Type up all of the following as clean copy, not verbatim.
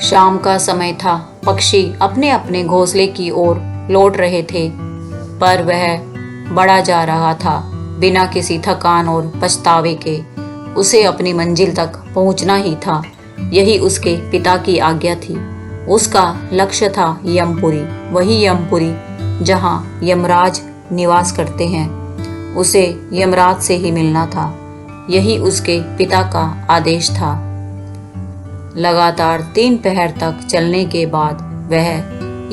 शाम का समय था। पक्षी अपने अपने घोंसले की ओर लौट रहे थे, पर वह बढ़ा जा रहा था बिना किसी थकान और पछतावे के। उसे अपनी मंजिल तक पहुंचना ही था। यही उसके पिता की आज्ञा थी। उसका लक्ष्य था यमपुरी, वही यमपुरी जहां यमराज निवास करते हैं। उसे यमराज से ही मिलना था। यही उसके पिता का आदेश था। लगातार 3 पहर तक चलने के बाद वह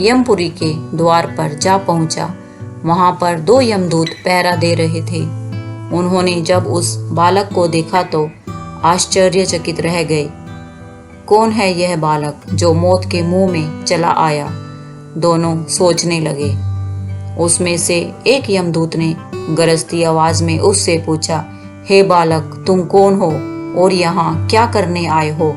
यमपुरी के द्वार पर जा पहुंचा। वहां पर 2 यमदूत पहरा दे रहे थे। उन्होंने जब उस बालक को देखा तो आश्चर्यचकित रह गए। कौन है यह बालक जो मौत के मुंह में चला आया? दोनों सोचने लगे। उसमें से एक यमदूत ने गरजती आवाज में उससे पूछा, हे बालक, तुम कौन हो और यहाँ क्या करने आए हो?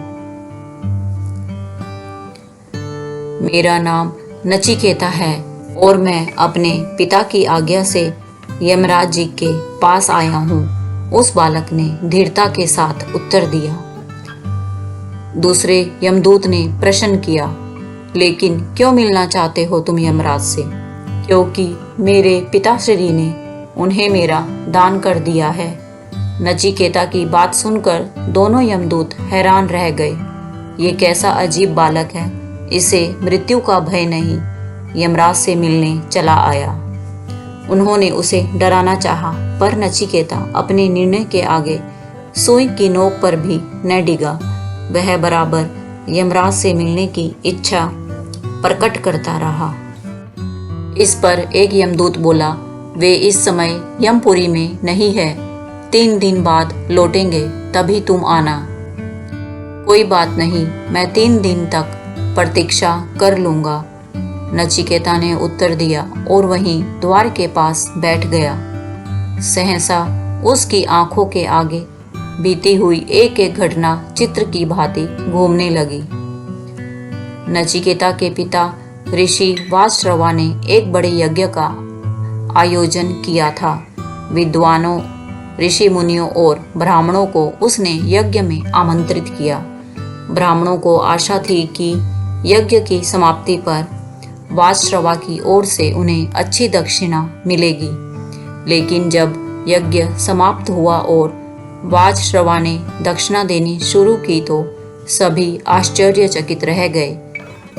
मेरा नाम नचिकेता है और मैं अपने पिता की आज्ञा से यमराज जी के पास आया हूँ, उस बालक ने दृढ़ता के साथ उत्तर दिया। दूसरे यमदूत ने प्रश्न किया, लेकिन क्यों मिलना चाहते हो तुम यमराज से? क्योंकि मेरे पिताश्री ने उन्हें मेरा दान कर दिया है। नचिकेता की बात सुनकर दोनों यमदूत हैरान रह गए। ये कैसा अजीब बालक है, इसे मृत्यु का भय नहीं, यमराज से मिलने चला आया। उन्होंने उसे डराना चाहा, पर नचिकेता अपने निर्णय के आगे सुई की नोक पर भी न डिगा। वह बराबर यमराज से मिलने की इच्छा प्रकट करता रहा। इस पर एक यमदूत बोला, वे इस समय यमपुरी में नहीं है, 3 दिन बाद लौटेंगे, तभी तुम आना। कोई बात नहीं, मैं 3 दिन तक प्रतीक्षा कर लूंगा, नचिकेता ने उत्तर दिया और वहीं द्वार के पास बैठ गया। सहसा उसकी आंखों के आगे बीती हुई एक एक घटना चित्र की भांति घूमने लगी। नचिकेता के पिता ऋषि वाजश्रवा ने एक बड़े यज्ञ का आयोजन किया था। विद्वानों, ऋषि मुनियों और ब्राह्मणों को उसने यज्ञ में आमंत्रित किया। ब्राह्मणों को आशा थी कि यज्ञ की समाप्ति पर वाजश्रवा की ओर से उन्हें अच्छी दक्षिणा मिलेगी। लेकिन जब यज्ञ समाप्त हुआ और वाजश्रवा ने दक्षिणा देनी शुरू की तो सभी आश्चर्यचकित रह गए।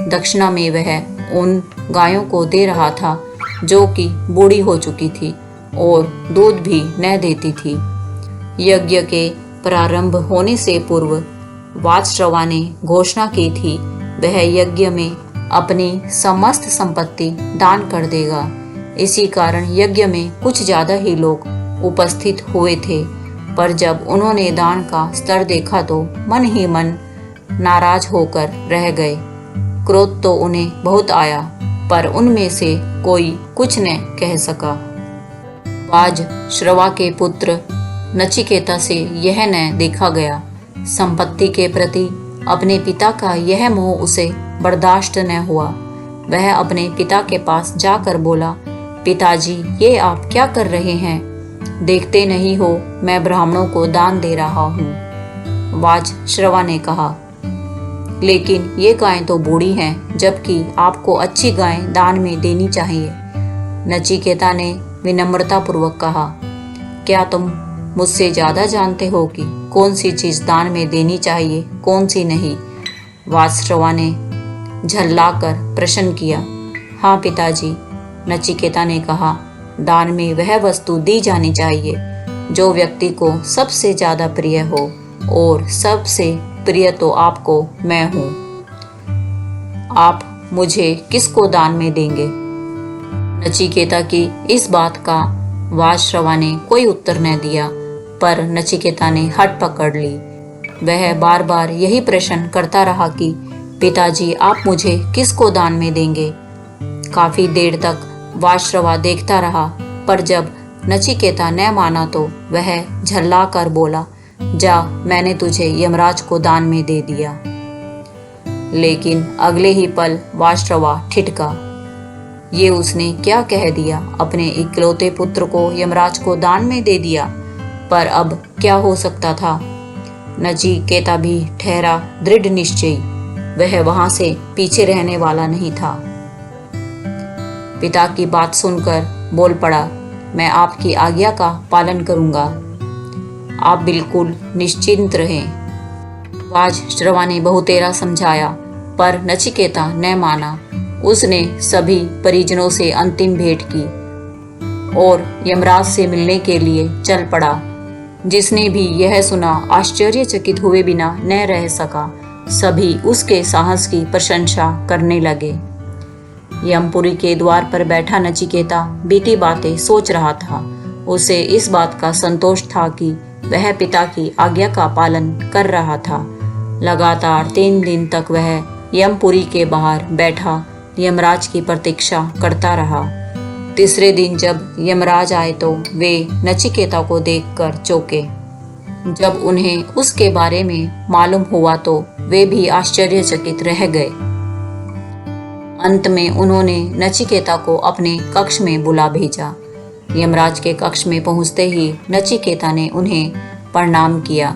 दक्षिणा में वह उन गायों को दे रहा था जो कि बूढ़ी हो चुकी थी और दूध भी न देती थी। यज्ञ के प्रारंभ होने से पूर्व वाजश्रवा ने घोषणा की थी, वह यज्ञ में अपनी समस्त संपत्ति दान कर देगा। इसी कारण यज्ञ में कुछ ज्यादा ही लोग उपस्थित हुए थे, पर जब उन्होंने दान का स्तर देखा तो मन ही मन नाराज होकर रह गए। क्रोध तो उन्हें बहुत आया, पर उनमें से कोई कुछ न कह सका। वाजश्रवा के पुत्र नचिकेता से यह न देखा गया। संपत्ति के प्रति अपने पिता का यह मोह उसे बर्दाश्त न हुआ। वह अपने पिता के पास जाकर बोला, पिताजी, ये आप क्या कर रहे हैं? देखते नहीं हो मैं ब्राह्मणों को दान दे रहा हूँ। वाजश्रवा ने कहा, लेकिन ये गायें तो बूढ़ी हैं, जबकि आपको अच्छी गायें दान में देनी चाहिए। नचिकेता ने विनम्रता पूर्वक कहा, क्या तुम मुझसे ज्यादा जानते हो कि कौन सी चीज दान में देनी चाहिए, कौन सी नहीं? वाजश्रवा ने झल्लाकर प्रश्न किया। हाँ पिताजी, नचिकेता ने कहा, दान में वह वस्तु दी जानी चाहिए जो व्यक्ति को सबसे ज्यादा प्रिय हो, और सबसे प्रिय तो आपको मैं हूँ। आप मुझे किसको दान में देंगे? नचिकेता की इस बात का वाजश्रवा ने कोई उत्तर न दिया, पर नचिकेता ने हट पकड़ ली। वह बार बार यही प्रश्न करता रहा कि पिताजी, आप मुझे किसको दान में देंगे? काफी देर तक वाजश्रवा देखता रहा, पर जब नचिकेता न माना तो वह झल्ला कर बोला, जा, मैंने तुझे यमराज को दान में दे दिया। लेकिन अगले ही पल वाजश्रवा ठिठका। ये उसने क्या कह दिया? अपने इकलौते पुत्र को यमराज को दान में दे दिया। पर अब क्या हो सकता था? नचिकेता भी ठहरा दृढ़ निश्चयी। वह वहां से पीछे रहने वाला नहीं था। पिता की बात सुनकर बोल पड़ा, मैं आपकी आज्ञा का पालन करूंगा, आप बिल्कुल निश्चिंत रहें। वाजश्रवा ने बहुतेरा समझाया, पर नचिकेता न माना। उसने सभी परिजनों से अंतिम भेंट की और यमराज से मिलने के लिए चल पड़ा। जिसने भी यह सुना आश्चर्यचकित हुए बिना न रह सका। सभी उसके साहस की प्रशंसा करने लगे। यमपुरी के द्वार पर बैठा नचिकेता बीती बातें सोच रहा था। उसे इस बात का संतोष था कि वह पिता की आज्ञा का पालन कर रहा था। लगातार 3 दिन तक वह यमपुरी के बाहर बैठा यमराज की प्रतीक्षा करता रहा। तीसरे दिन जब यमराज आए तो वे नचिकेता को देखकर चौंके। जब उन्हें उसके बारे में मालूम हुआ तो वे भी आश्चर्यचकित रह गए। अंत में उन्होंने नचिकेता को अपने कक्ष में बुला भेजा। यमराज के कक्ष में पहुंचते ही नचिकेता ने उन्हें प्रणाम किया।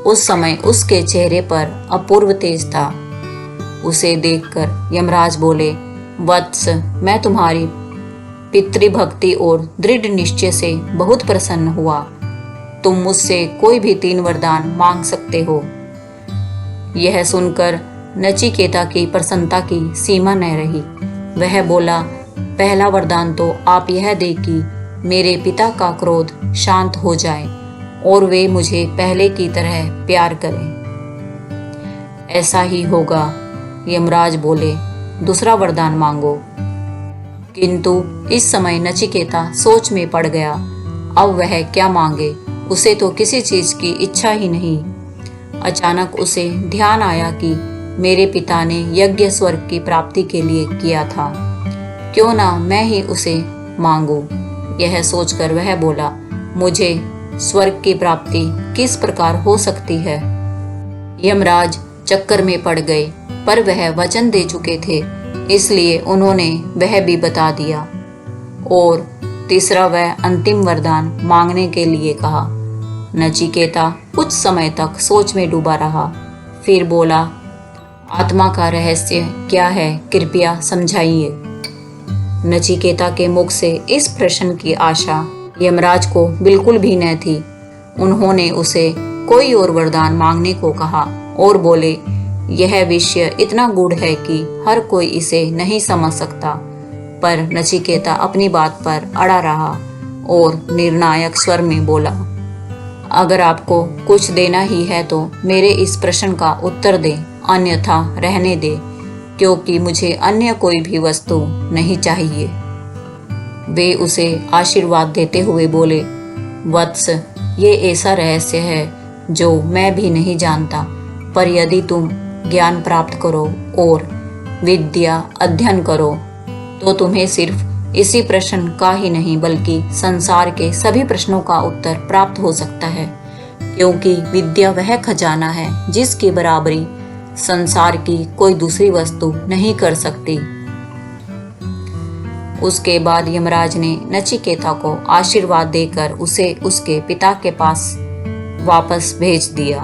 उस समय उसके चेहरे पर अपूर्व तेज था। उसे देखकर यमराज बोले, वत्स, मैं तुम्हारी पितृभक्ति और दृढ़ निश्चय से बहुत प्रसन्न हुआ। तुम मुझसे कोई भी 3 वरदान मांग सकते हो। यह सुनकर नचिकेता की प्रसन्नता की सीमा न रही। वह बोला, पहला वरदान तो आप यह दे कि मेरे पिता का क्रोध शांत हो जाए और वे मुझे पहले की तरह प्यार करें। ऐसा ही होगा, यमराज बोले, दूसरा वरदान मांगो। किंतु इस समय नचिकेता सोच में पड़ गया। अब वह क्या मांगे, उसे तो किसी चीज की इच्छा ही नहीं। अचानक उसे ध्यान आया कि मेरे पिता ने यज्ञ स्वर्ग की प्राप्ति के लिए किया था, क्यों ना मैं ही उसे मांगू। यह सोचकर वह बोला, मुझे स्वर्ग की प्राप्ति किस प्रकार हो सकती है। यमराज चक्कर में पड़ गए, पर वह वचन दे चुके थे, इसलिए उन्होंने वह भी बता दिया और तीसरा व अंतिम वरदान मांगने के लिए कहा। नचिकेता कुछ समय तक सोच में डूबा रहा, फिर बोला, आत्मा का रहस्य क्या है, कृपया समझाइए। नचिकेता के मुख से इस प्रश्न की आशा यमराज को बिल्कुल भी न थी। उन्होंने उसे कोई और वरदान मांगने को कहा और बोले, यह विषय इतना गूढ़ है कि हर कोई इसे नहीं समझ सकता। पर नचिकेता अपनी बात पर अड़ा रहा और निर्णायक स्वर में बोला, अगर आपको कुछ देना ही है तो मेरे इस प्रश्न का उत्तर दें, अन्यथा रहने दें, क्योंकि मुझे अन्य कोई भी वस्तु नहीं चाहिए। वे उसे आशीर्वाद देते हुए बोले, वत्स, ये ऐसा रहस्य है जो मैं भी नहीं जानता, पर यदि तुम ज्ञान प्राप्त करो और विद्या अध्ययन करो तो तुम्हें सिर्फ इसी प्रश्न का ही नहीं बल्कि संसार के सभी प्रश्नों का उत्तर प्राप्त हो सकता है, क्योंकि विद्या वह खजाना है जिसकी बराबरी संसार की कोई दूसरी वस्तु नहीं कर सकती। उसके बाद यमराज ने नचिकेता को आशीर्वाद देकर उसे उसके पिता के पास वापस भेज दिया।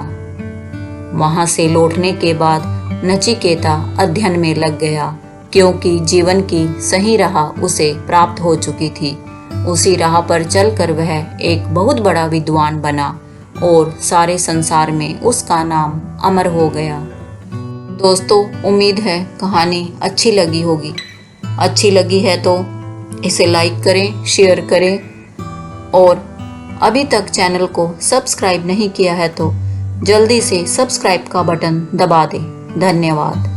वहां से लौटने के बाद नचिकेता अध्ययन में लग गया, क्योंकि जीवन की सही राह उसे प्राप्त हो चुकी थी। उसी राह पर चलकर वह एक बहुत बड़ा विद्वान बना और सारे संसार में उसका नाम अमर हो गया। दोस्तों, उम्मीद है कहानी अच्छी लगी होगी। अच्छी लगी है तो इसे लाइक करें, शेयर करें और अभी तक चैनल को सब्सक्राइब नहीं किया है तो जल्दी से सब्सक्राइब का बटन दबा दें। धन्यवाद।